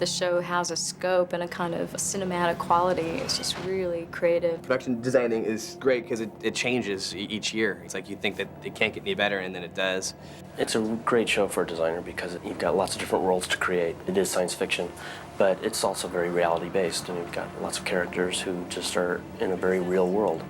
The show has a scope and a kind of cinematic quality. It's just really creative. Production designing is great because it changes each year. It's like you think that it can't get any better, and then it does. It's a great show for a designer because you've got lots of different worlds to create. It is science fiction, but it's also very reality-based, and you've got lots of characters who just are in a very real world.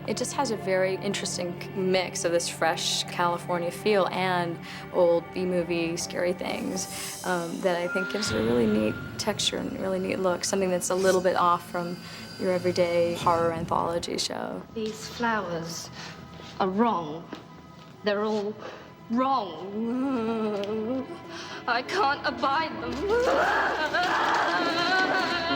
It just has a very interesting mix of this fresh California feel and old B-movie scary things that I think gives it a really neat texture and really neat look, something that's a little bit off from your everyday horror anthology show. These flowers are wrong. They're all wrong. I can't abide them.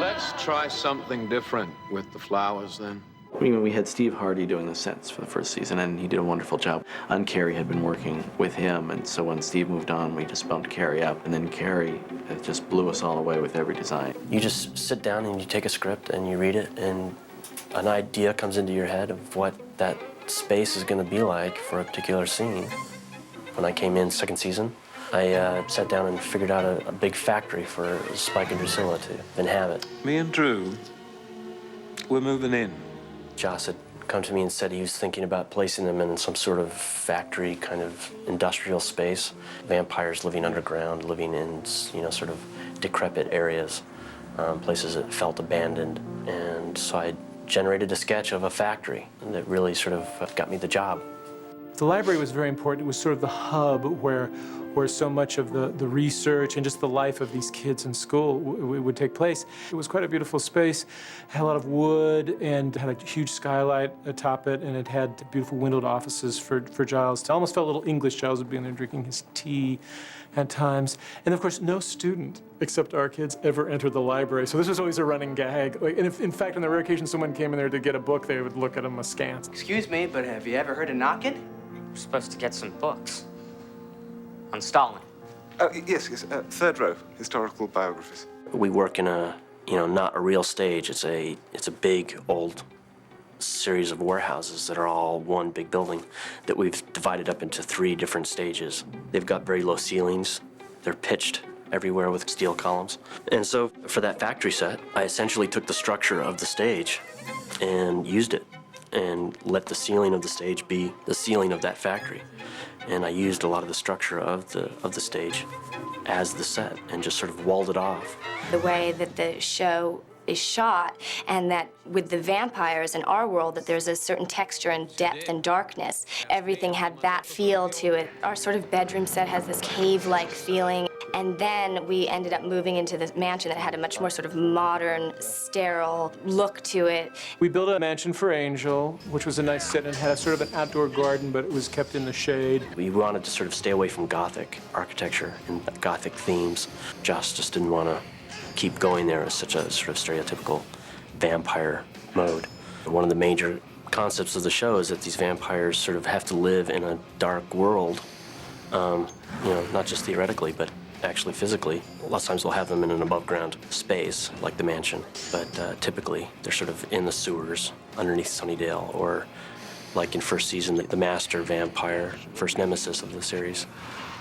Let's try something different with the flowers, then. I mean, we had Steve Hardy doing the sets for the first season, and he did a wonderful job. Carrie had been working with him, and so when Steve moved on, we just bumped Carrie up, and then Carrie just blew us all away with every design. You just sit down and you take a script and you read it, and an idea comes into your head of what that space is going to be like for a particular scene. When I came in second season, I sat down and figured out a big factory for Spike and Drusilla to inhabit. Me and Drew, we're moving in. Joss had come to me and said he was thinking about placing them in some sort of factory, kind of industrial space. Vampires living underground, living in, sort of decrepit areas, places that felt abandoned. And so I generated a sketch of a factory that really sort of got me the job. The library was very important. It was sort of the hub where so much of the research and just the life of these kids in school would take place. It was quite a beautiful space. It had a lot of wood and had a huge skylight atop it, and it had beautiful windowed offices for Giles. It almost felt a little English. Giles would be in there drinking his tea at times. And of course, no student except our kids ever entered the library. So this was always a running gag. And if, in fact, on the rare occasion someone came in there to get a book, they would look at them askance. Excuse me, but have you ever heard of knocking? We're supposed to get some books on Stalin. Yes, third row, historical biographies. We work in a, not a real stage. It's a big, old series of warehouses that are all one big building that we've divided up into 3 different stages. They've got very low ceilings. They're pitched everywhere with steel columns. And so for that factory set, I essentially took the structure of the stage and used it and let the ceiling of the stage be the ceiling of that factory. And I used a lot of the structure of the stage as the set and just sort of walled it off. The way that the show is shot, and that with the vampires in our world, that there's a certain texture and depth and darkness. Everything had that feel to it. Our sort of bedroom set has this cave-like feeling. And then we ended up moving into this mansion that had a much more sort of modern, sterile look to it. We built a mansion for Angel, which was a nice set and had a sort of an outdoor garden, but it was kept in the shade. We wanted to sort of stay away from Gothic architecture and Gothic themes. Joss just didn't want to keep going there as such a sort of stereotypical vampire mode. One of the major concepts of the show is that these vampires sort of have to live in a dark world, not just theoretically, but actually physically. A lot of times we'll have them in an above-ground space, like the mansion, but typically they're sort of in the sewers underneath Sunnydale, or like in first season, the master vampire, first nemesis of the series,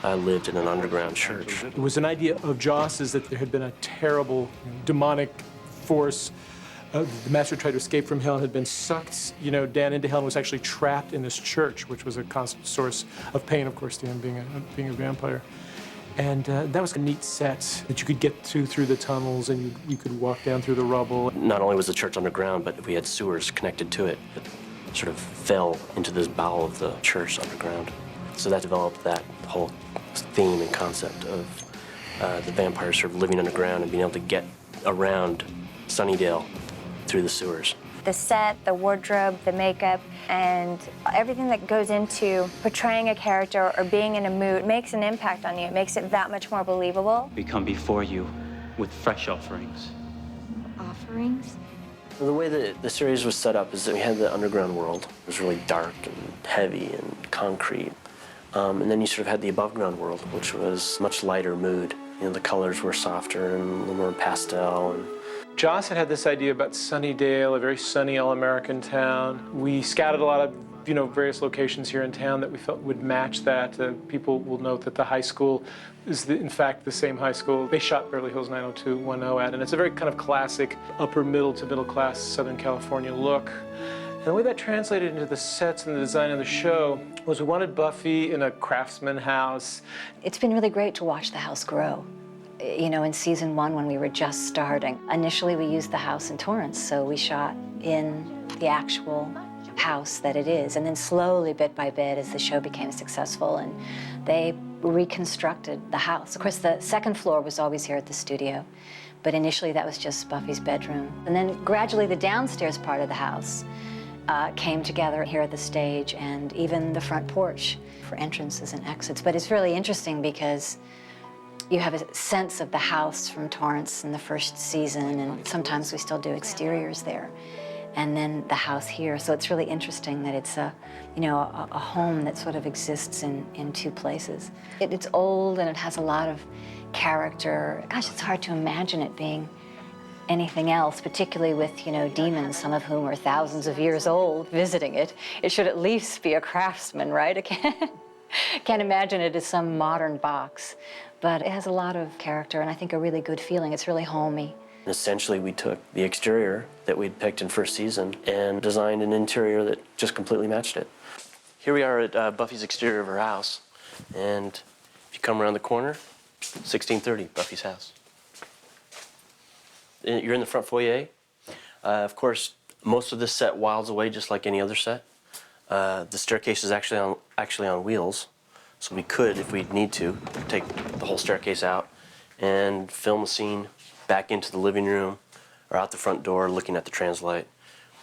lived in an underground church. It was an idea of Joss's that there had been a terrible demonic force. The master tried to escape from hell and had been sucked, down into hell and was actually trapped in this church, which was a constant source of pain, of course, to him being a vampire. And that was a neat set that you could get through the tunnels, and you could walk down through the rubble. Not only was the church underground, but we had sewers connected to it that sort of fell into this bowel of the church underground. So that developed that whole theme and concept of the vampires sort of living underground and being able to get around Sunnydale through the sewers. The set, the wardrobe, the makeup, and everything that goes into portraying a character or being in a mood makes an impact on you. It makes it that much more believable. We come before you with fresh offerings. Offerings? The way that the series was set up is that we had the underground world. It was really dark and heavy and concrete. And then you sort of had the above ground world, which was much lighter mood. The colors were softer and a little more pastel. And Joss had this idea about Sunnydale, a very sunny all-American town. We scouted a lot of various locations here in town that we felt would match that. People will note that the high school is, in fact, the same high school they shot Beverly Hills 90210 at, and it's a very kind of classic upper middle to middle class Southern California look. And the way that translated into the sets and the design of the show was we wanted Buffy in a craftsman house. It's been really great to watch the house grow. In season 1, when we were just starting, initially we used the house in Torrance, so we shot in the actual house that it is. And then slowly, bit by bit, as the show became successful, and they reconstructed the house. Of course, the second floor was always here at the studio, but initially that was just Buffy's bedroom. And then gradually the downstairs part of the house came together here at the stage, and even the front porch for entrances and exits. But it's really interesting because you have a sense of the house from Torrance in the first season, and sometimes we still do exteriors there. And then the house here. So it's really interesting that it's a home that sort of exists in two places. It's old and it has a lot of character. Gosh, it's hard to imagine it being anything else, particularly with, demons, some of whom are thousands of years old, visiting it. It should at least be a craftsman, right? I can't imagine it as some modern box. But it has a lot of character and I think a really good feeling. It's really homey. Essentially, we took the exterior that we'd picked in first season and designed an interior that just completely matched it. Here we are at Buffy's exterior of her house, and if you come around the corner, 1630, Buffy's house. You're in the front foyer. Of course, most of this set wilds away just like any other set. The staircase is actually on wheels, so we could, if we need to, take the whole staircase out and film a scene back into the living room or out the front door looking at the translite,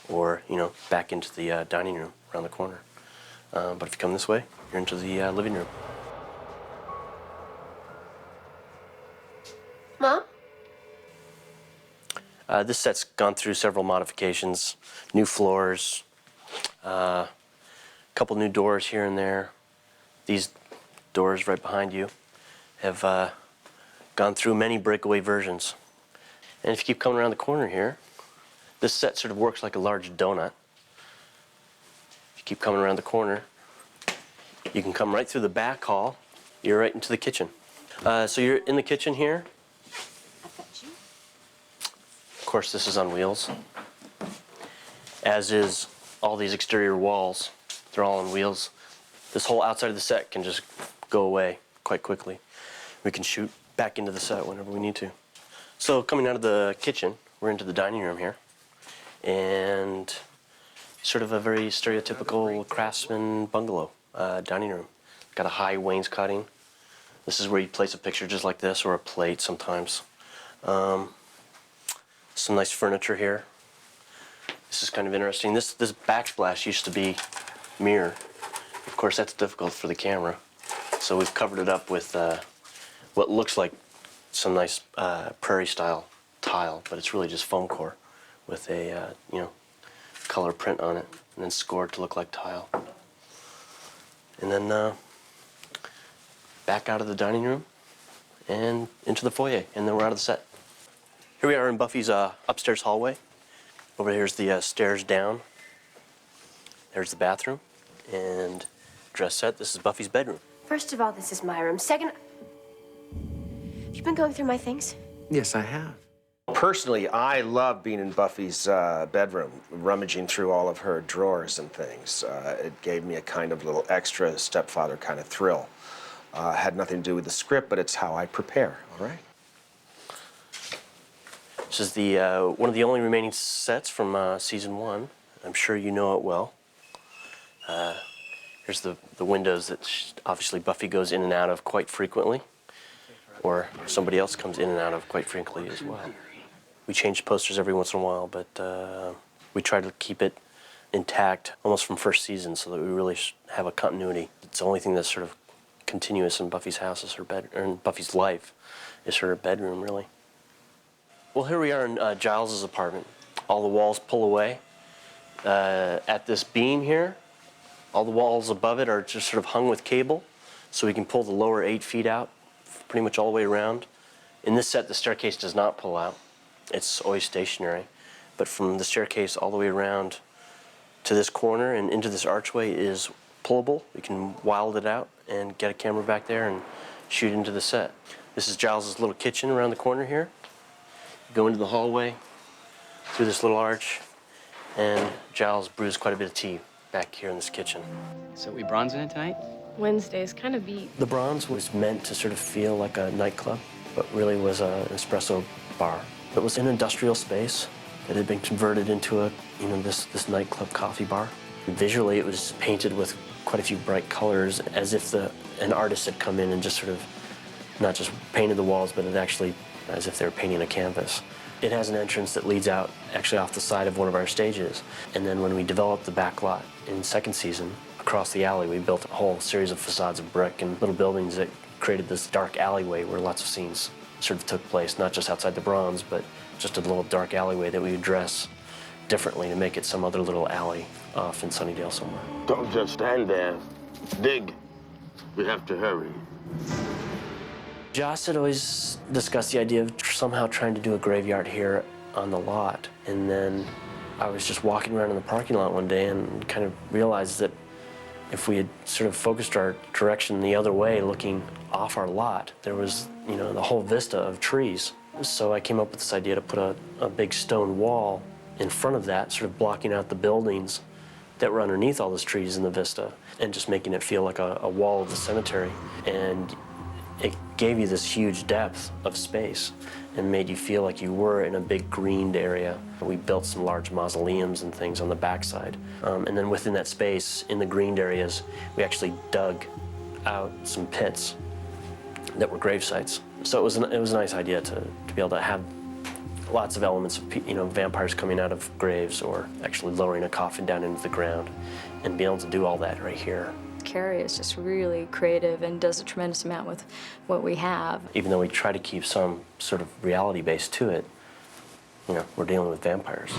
or back into the dining room around the corner. But if you come this way, you're into the living room. Mom? This set's gone through several modifications, new floors, a couple new doors here and there. These doors right behind you have gone through many breakaway versions. And if you keep coming around the corner here, this set sort of works like a large donut. If you keep coming around the corner, you can come right through the back hall. You're right into the kitchen. So you're in the kitchen here. Of course, this is on wheels, as is all these exterior walls. They're all on wheels. This whole outside of the set can just go away quite quickly. We can shoot back into the set whenever we need to. So coming out of the kitchen, we're into the dining room here, and sort of a very stereotypical craftsman bungalow dining room. Got a high wainscoting. This is where you place a picture just like this, or a plate sometimes. Some nice furniture here. This is kind of interesting. This backsplash used to be mirror. Of course, that's difficult for the camera, so we've covered it up with what looks like some nice prairie-style tile, but it's really just foam core with a color print on it, and then scored to look like tile. And then back out of the dining room and into the foyer, and then we're out of the set. Here we are in Buffy's upstairs hallway. Over here's the stairs down. There's the bathroom and dress set. This is Buffy's bedroom. First of all, this is my room. Second, have you been going through my things? Yes, I have. Personally, I love being in Buffy's bedroom, rummaging through all of her drawers and things. It gave me a kind of little extra stepfather kind of thrill. Had nothing to do with the script, but it's how I prepare, all right? This is the one of the only remaining sets from season 1. I'm sure you know it well. Here's the windows that obviously Buffy goes in and out of quite frequently, or somebody else comes in and out of quite frequently as well. We change posters every once in a while, but we try to keep it intact almost from first season so that we really have a continuity. It's the only thing that's sort of continuous in Buffy's house is her bed, or in Buffy's life, is her bedroom, really. Well, here we are in Giles's apartment. All the walls pull away. At this beam here, all the walls above it are just sort of hung with cable, so we can pull the lower 8 feet out pretty much all the way around. In this set, the staircase does not pull out. It's always stationary. But from the staircase all the way around to this corner and into this archway is pullable. We can wild it out and get a camera back there and shoot into the set. This is Giles's little kitchen around the corner here. Go into the hallway through this little arch, and Giles brews quite a bit of tea back here in this kitchen. So we bronzing it tonight? Wednesdays kind of beat. The bronze was meant to sort of feel like a nightclub, but really was an espresso bar. It was an industrial space that had been converted into a, this nightclub coffee bar. Visually, it was painted with quite a few bright colors, as if an artist had come in and just sort of not just painted the walls, but it actually as if they were painting a canvas. It has an entrance that leads out actually off the side of one of our stages. And then when we developed the back lot in second season, across the alley, we built a whole series of facades of brick and little buildings that created this dark alleyway where lots of scenes sort of took place, not just outside the bronze, but just a little dark alleyway that we would dress differently to make it some other little alley off in Sunnydale somewhere. Don't just stand there. Dig. We have to hurry. Joss had always discussed the idea of somehow trying to do a graveyard here on the lot. And then I was just walking around in the parking lot one day and kind of realized that if we had sort of focused our direction the other way, looking off our lot, there was, the whole vista of trees. So I came up with this idea to put a big stone wall in front of that, sort of blocking out the buildings that were underneath all those trees in the vista and just making it feel like a wall of the cemetery. And it gave you this huge depth of space and made you feel like you were in a big greened area. We built some large mausoleums and things on the backside. And then within that space, in the greened areas, we actually dug out some pits that were grave sites. So it was a nice idea to be able to have lots of elements of vampires coming out of graves or actually lowering a coffin down into the ground and be able to do all that right here. Carrie is just really creative and does a tremendous amount with what we have. Even though we try to keep some sort of reality base to it, we're dealing with vampires.